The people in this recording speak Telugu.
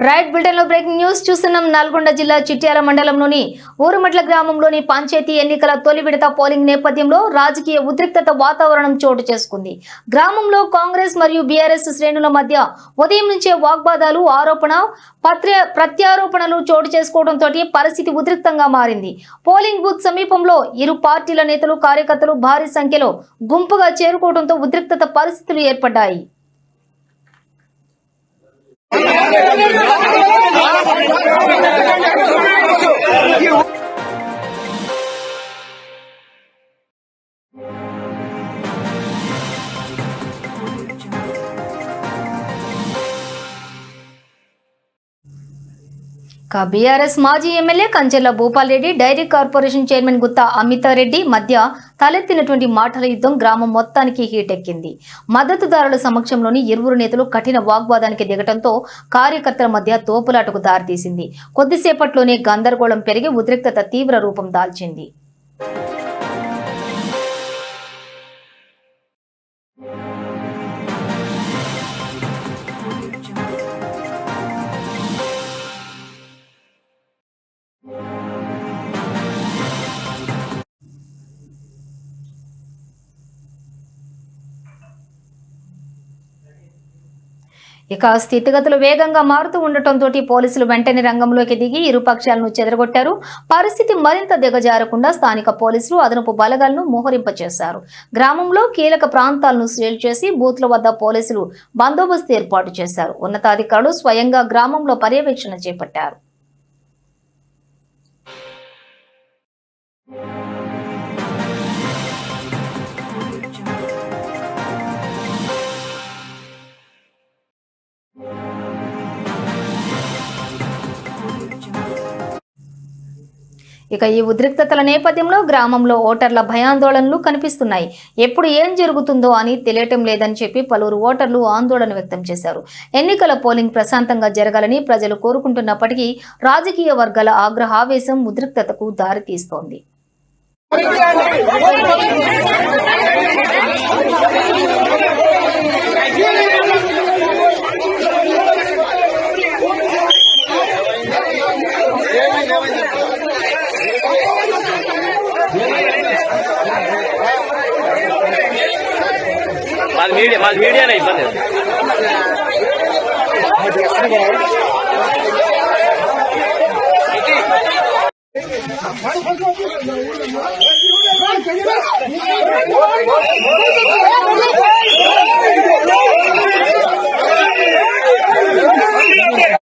రైట్ బులెటిన్ లో బ్రేకింగ్ న్యూస్ చూస్తున్నాం. నల్గొండ జిల్లా చిట్యాల మండలంలోని ఊరుమట్ల గ్రామంలోని పంచాయతీ ఎన్నికల తొలి విడత పోలింగ్ నేపథ్యంలో రాజకీయ ఉద్రిక్తత వాతావరణం చోటు చేసుకుంది. గ్రామంలో కాంగ్రెస్ మరియు బీఆర్ఎస్ శ్రేణుల మధ్య ఉదయం నుంచే వాగ్వాదాలు, ప్రత్యారోపణలు చోటు చేసుకోవడంతో పరిస్థితి ఉద్రిక్తంగా మారింది. పోలింగ్ బూత్ సమీపంలో ఇరు పార్టీల నేతలు, కార్యకర్తలు భారీ సంఖ్యలో గుంపుగా చేరుకోవడంతో ఉద్రిక్తత పరిస్థితులు ఏర్పడ్డాయి. బీఆర్ఎస్ మాజీ MLA Kancharla Bhupal Reddy, dairy corporation chairman Gutha Amitha Reddy మధ్య తలెత్తినటువంటి మాటల యుద్ధం గ్రామం మొత్తానికి హీట్ ఎక్కింది. మద్దతుదారుల సమక్షంలోని ఇరువురు నేతలు కఠిన వాగ్వాదానికి దిగటంతో కార్యకర్తల మధ్య తోపులాటకు దారితీసింది. కొద్దిసేపట్లోనే గందరగోళం పెరిగి ఉద్రిక్తత తీవ్ర రూపం దాల్చింది. స్థితిగతులు వేగంగా మారుతూ ఉండటంతో పోలీసులు వెంటనే రంగంలోకి దిగి ఇరు పక్షాలను చెదరగొట్టారు. పరిస్థితి మరింత దిగజారకుండా స్థానిక పోలీసులు అదనపు బలగాలను మోహరింపచేశారు. గ్రామంలో కీలక ప్రాంతాలను సీల్ చేసి బూత్ల వద్ద పోలీసులు బందోబస్తు ఏర్పాటు చేశారు. ఉన్నతాధికారులు స్వయంగా గ్రామంలో పర్యవేక్షణ చేపట్టారు. ఈ ఉద్రిక్తతల నేపథ్యంలో గ్రామంలో ఓటర్ల భయాందోళనలు కనిపిస్తున్నాయి. ఎప్పుడు ఏం జరుగుతుందో అని తెలియటం లేదని చెప్పి పలువురు ఓటర్లు ఆందోళన వ్యక్తం చేశారు. ఎన్నికల పోలింగ్ ప్రశాంతంగా జరగాలని ప్రజలు కోరుకుంటున్నప్పటికీ రాజకీయ వర్గాల ఆగ్రహావేశం ఉద్రిక్తతకు దారితీస్తోంది. మీడియా ఇబ్బంది